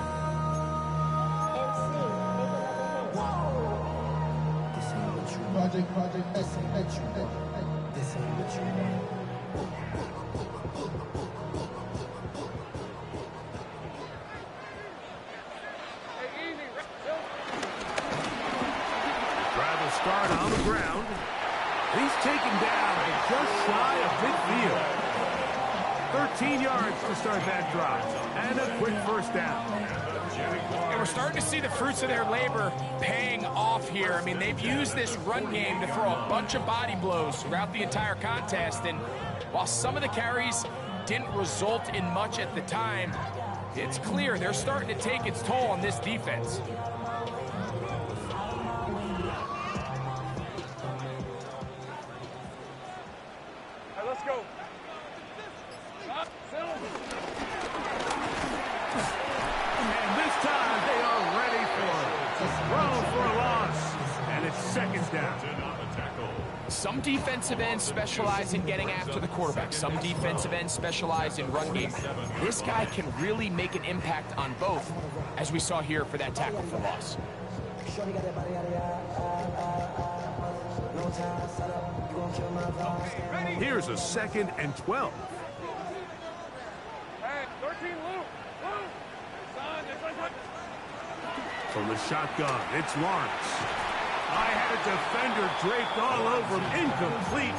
Project, this ain't what you want. They'll start on the ground. He's taken down at just shy of midfield. 13 yards to start that drive. And a quick first down. And we're starting to see the fruits of their labor paying off here. I mean, they've used this run game to throw a bunch of body blows throughout the entire contest. And while some of the carries didn't result in much at the time, it's clear they're starting to take its toll on this defense. Let's go. And this time they are ready for it. Thrown for a loss. And it's second down. Some defensive ends specialize in getting after the quarterback. Some defensive ends specialize in run game. This guy can really make an impact on both, as we saw here for that tackle for loss. Here's a 2nd and 12. Hey, 13, Lou. Son, this one's up. From the shotgun, it's Lawrence. I had a defender draped all over him. Incomplete.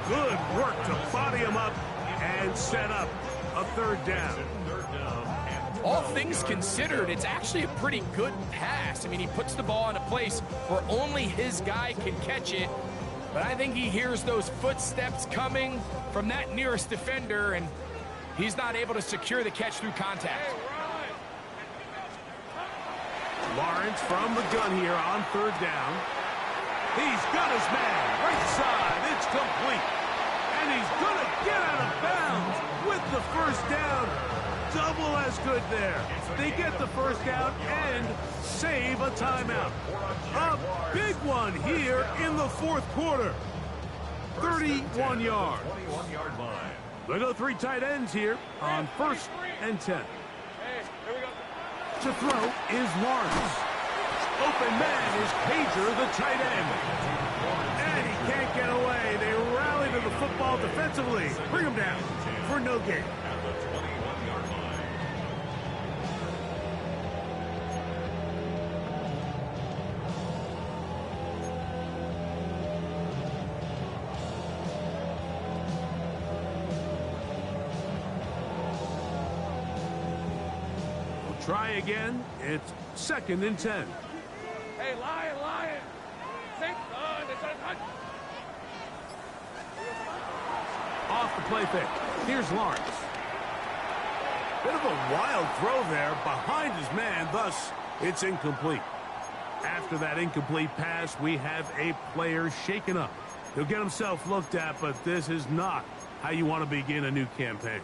Good work to body him up and set up a third down. All things considered, it's actually a pretty good pass. I mean, he puts the ball in a place where only his guy can catch it. But I think he hears those footsteps coming from that nearest defender, and he's not able to secure the catch through contact. Lawrence from the gun here on third down. He's got his man. Right side. It's complete. And he's going to get out of bounds with the first down. Double as good there. They get the first down and save a timeout. A big one here in the fourth quarter. 31 yards. They go 3 tight ends here on 1st and 10. Hey, here we go. To throw is Lawrence. Open man is Pager, the tight end. And he can't get away. They rally to the football defensively. Bring him down for no gain. Try again. It's 2nd and 10. Hey, Lion. Six, this one's up. Off the play fake. Here's Lawrence. Bit of a wild throw there behind his man, thus it's incomplete. After that incomplete pass, we have a player shaken up. He'll get himself looked at, but this is not how you want to begin a new campaign.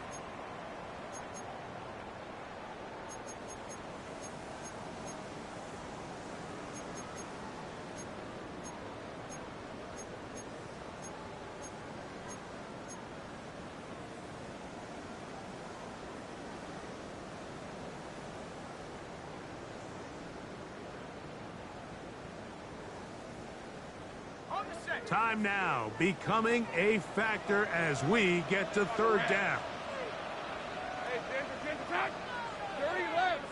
Time now becoming a factor as we get to third down. Hey, Denver, attack. 30 left.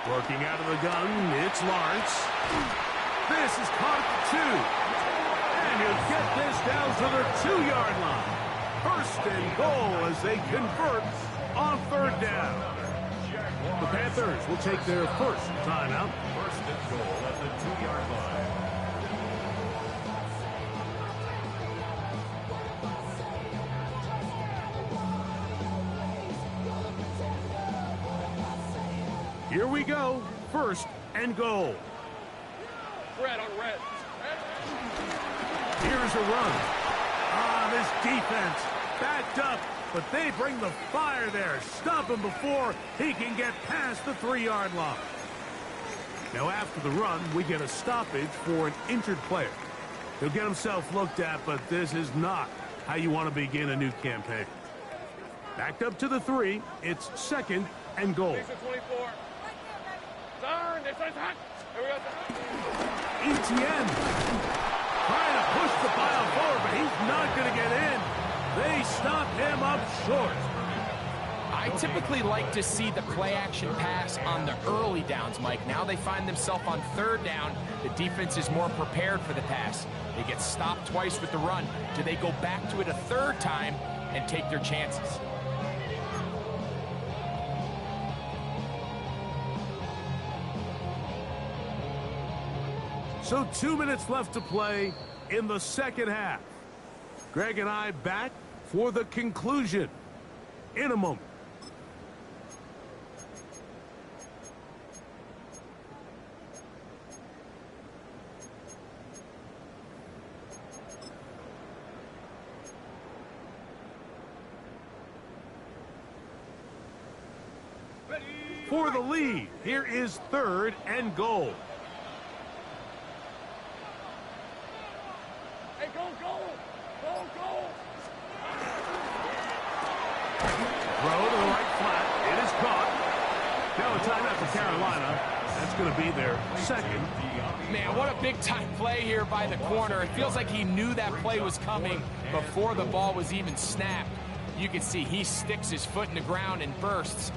Working out of the gun, it's Lawrence. This is caught at the 2. And he'll get this down to the 2-yard line. 1st and goal as they convert on third down. The Panthers will take their first timeout. 1st and goal at the 2-yard line. Here we go. 1st and goal. Red on red. Here's a run. This defense backed up, but they bring the fire there. Stop him before he can get past the 3-yard line. Now after the run, we get a stoppage for an injured player. He'll get himself looked at, but this is not how you want to begin a new campaign. Backed up to the 3. It's 2nd and goal. 24. Turn, this one's hot. Here we go. ETN trying to push the pile forward, but he's not going to get in. They stop him up short. I I typically like to see the play-action pass on the early downs, Mike. Now they find themselves on third down. The defense is more prepared for the pass. They get stopped twice with the run. Do they go back to it a third time and take their chances? So 2 minutes left to play in the second half. Greg and I back for the conclusion in a moment. For the lead, here is 3rd and goal. Hey, go, go! Go, go! Throw to the right flat. It is caught. Now a timeout for Carolina. That's going to be their second. Man, what a big-time play here by the corner. It feels like he knew that play was coming before the ball was even snapped. You can see he sticks his foot in the ground and bursts.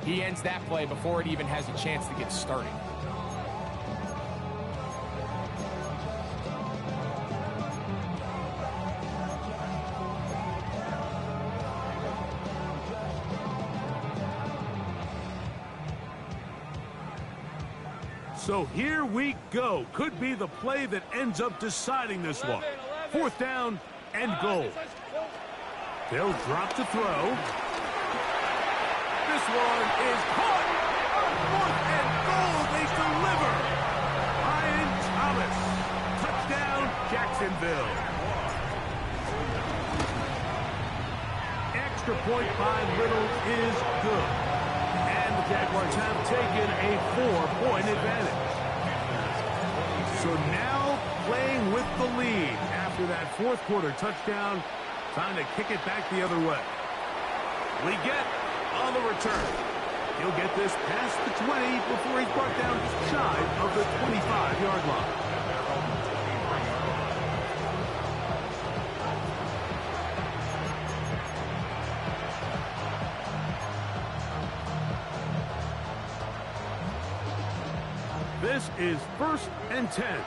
He ends that play before it even has a chance to get started. So here we go. Could be the play that ends up deciding this one. 4th down and goal. They'll drop to throw. This one is caught. 4th and goal. They deliver. Ryan Thomas. Touchdown, Jacksonville. Extra point by Little is good. And the Jaguars have taken a 4-point advantage. So now playing with the lead after that 4th quarter touchdown. Time to kick it back the other way. We get on the return. He'll get this past the 20 before he's brought down just shy of the 25-yard line. This is 1st and 10.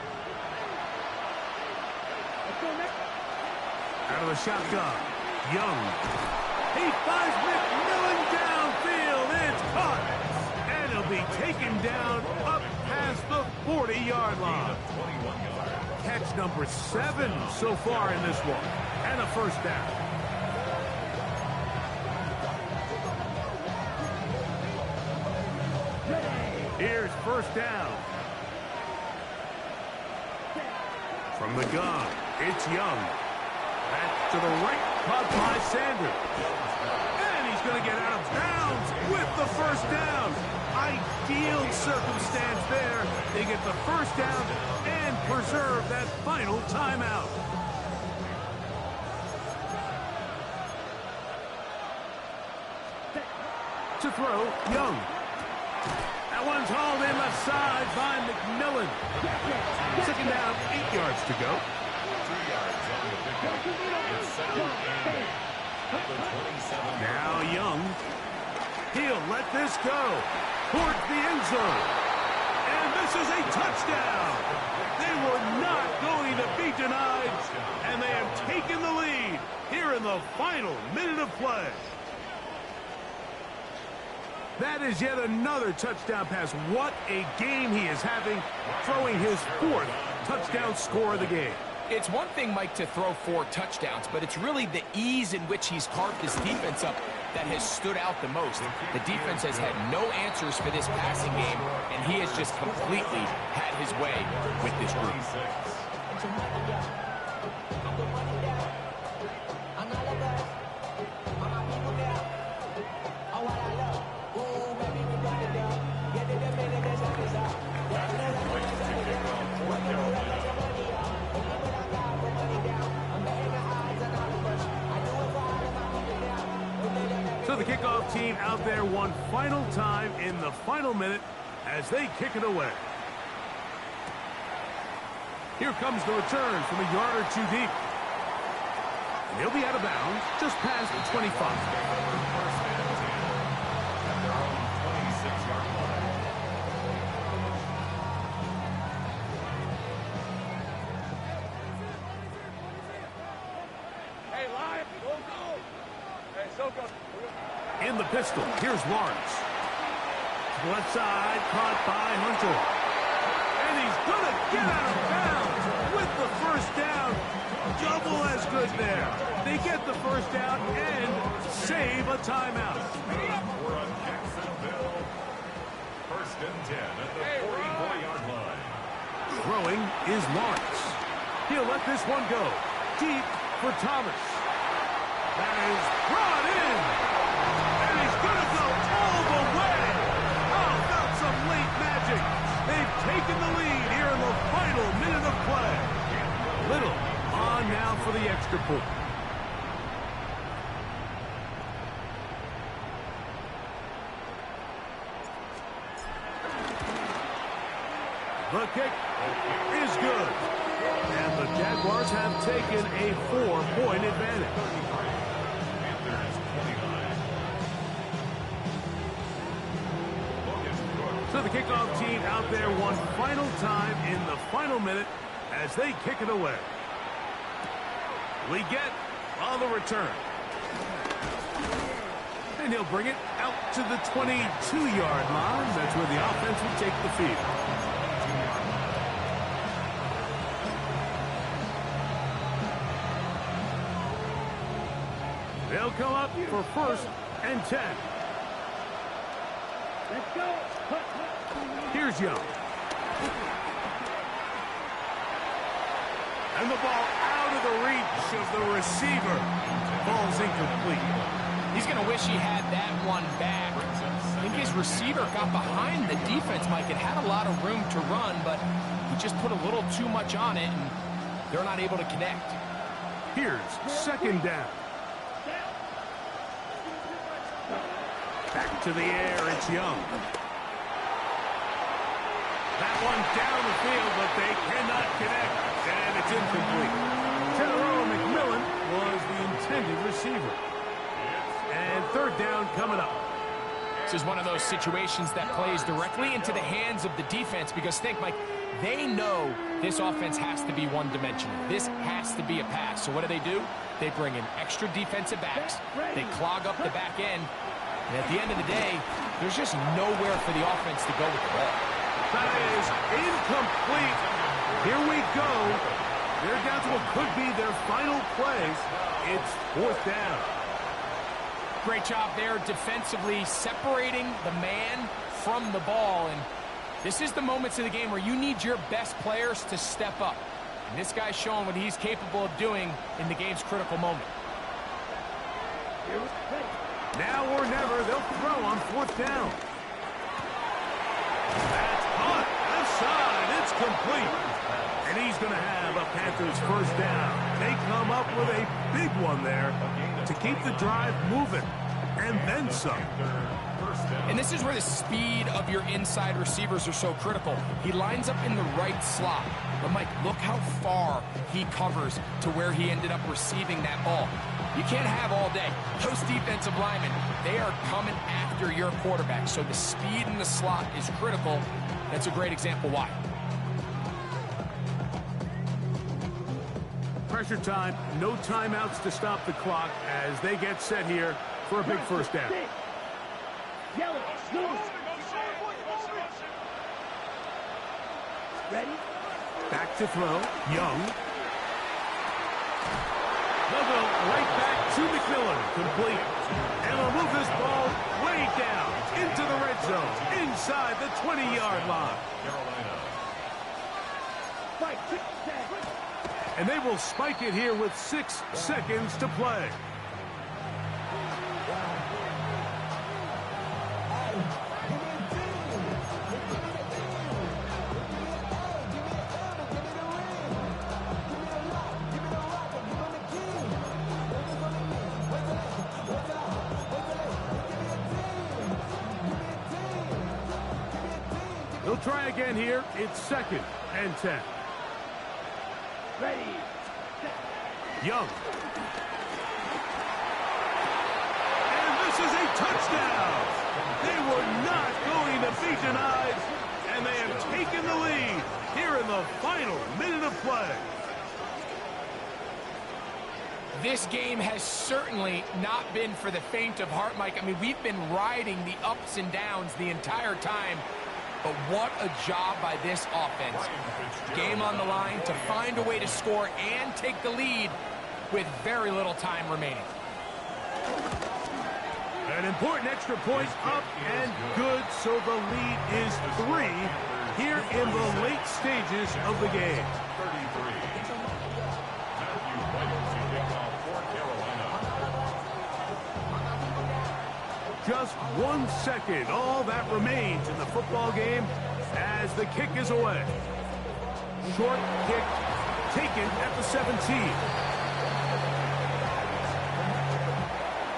Out of the shotgun, Young. He finds McMillan downfield. It's caught. And he'll be taken down up past the 40-yard line. Catch number 7 so far in this one. And a 1st down. Here's 1st down. From the gun, it's Young. Back to the right, caught by Sanders. And he's going to get out of bounds with the 1st down. Ideal circumstance there. They get the 1st down and preserve that final timeout. To throw, Young. That one's hauled in left side by McMillan. 2nd down, 8 yards to go. 3 yards on the pickup. It's 2nd and 8. Number 27. Now Young. He'll let this go towards the end zone. And this is a touchdown. They were not going to be denied. And they have taken the lead here in the final minute of play. That is yet another touchdown pass. What a game he is having, throwing his 4th touchdown score of the game. It's one thing, Mike, to throw 4 touchdowns, but it's really the ease in which he's carved his defense up that has stood out the most. The defense has had no answers for this passing game, and he has just completely had his way with this group. So the kickoff team out there one final time in the final minute as they kick it away. Here comes the return from a yard or 2 deep. And he'll be out of bounds just past the 25. In the pistol, here's Lawrence. Left side, caught by Hunter. And he's going to get out of bounds with the first down. Double as good there. They get the first down and save a timeout. We're on Jacksonville. First and 10 at the 44-yard line. Throwing is Lawrence. He'll let this one go. Deep for Thomas. That is brought in. And he's going to go all the way. How about some late magic? They've taken the lead here in the final minute of play. Little on now for the extra point. The kick is good. And the Jaguars have taken a 4-point advantage. Panthers 29. So the kickoff team out there one final time in the final minute as they kick it away. We get on the return. And he'll bring it out to the 22-yard line. That's where the offense will take the field. They'll come up for first and 10. Let's go. Here's Young. And the ball out of the reach of the receiver. Ball's incomplete. He's going to wish he had that one back. I think his receiver got behind the defense, Mike. It had a lot of room to run, but he just put a little too much on it, and they're not able to connect. Here's second down. Back to the air, it's Young. That one down the field, but they cannot connect, and it's incomplete. General McMillan was the intended receiver. And third down coming up. This is one of those situations that plays directly into the hands of the defense because think, Mike, they know this offense has to be one-dimensional. This has to be a pass. So what do? They bring in extra defensive backs. They clog up the back end. And at the end of the day, there's just nowhere for the offense to go with the ball. That is incomplete. Here we go. They're down to what could be their final play. It's fourth down. Great job there defensively separating the man from the ball. And this is the moments of the game where you need your best players to step up. And this guy's showing what he's capable of doing in the game's critical moment. Now or never, they'll throw on fourth down. That's caught. Left side. It's complete. And he's going to have a Panthers first down. They come up with a big one there to keep the drive moving. And then some. And this is where the speed of your inside receivers are so critical. He lines up in the right slot. But, Mike, look how far he covers to where he ended up receiving that ball. You can't have all day. Those defensive linemen, they are coming after your quarterback. So the speed in the slot is critical. That's a great example why. Pressure time. No timeouts to stop the clock as they get set here for a big first down. Yellow, blue. Ready? Back to throw. Young. They'll go right back to McMillan. Complete. And they'll move this ball way down into the red zone. Inside the 20-yard line. Fight, quick, and they will spike it here with 6 seconds to play. They'll try again here. It's 2nd and 10. Ready. Young. And this is a touchdown. They were not going to be denied, and they have taken the lead here in the final minute of play. This game has certainly not been for the faint of heart, Mike. I mean, we've been riding the ups and downs the entire time, but what a job by this offense. Game on the line to find a way to score and take the lead with very little time remaining. An important extra point up and good, so the lead is 3 here in the late stages of the game. 33. Matthew Williams, he kicks off for Carolina. Just 1 second, all that remains in the football game as the kick is away. Short kick taken at the 17.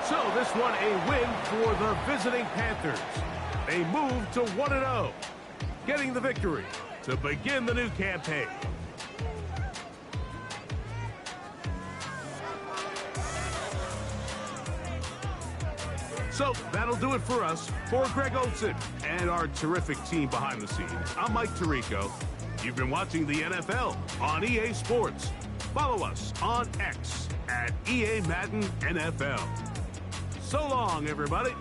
So this one a win for the visiting Panthers. They move to 1-0, getting the victory to begin the new campaign. So that'll do it for us. For Greg Olson and our terrific team behind the scenes, I'm Mike Tirico. You've been watching the NFL on EA Sports. Follow us on X at EA Madden NFL. So long, everybody.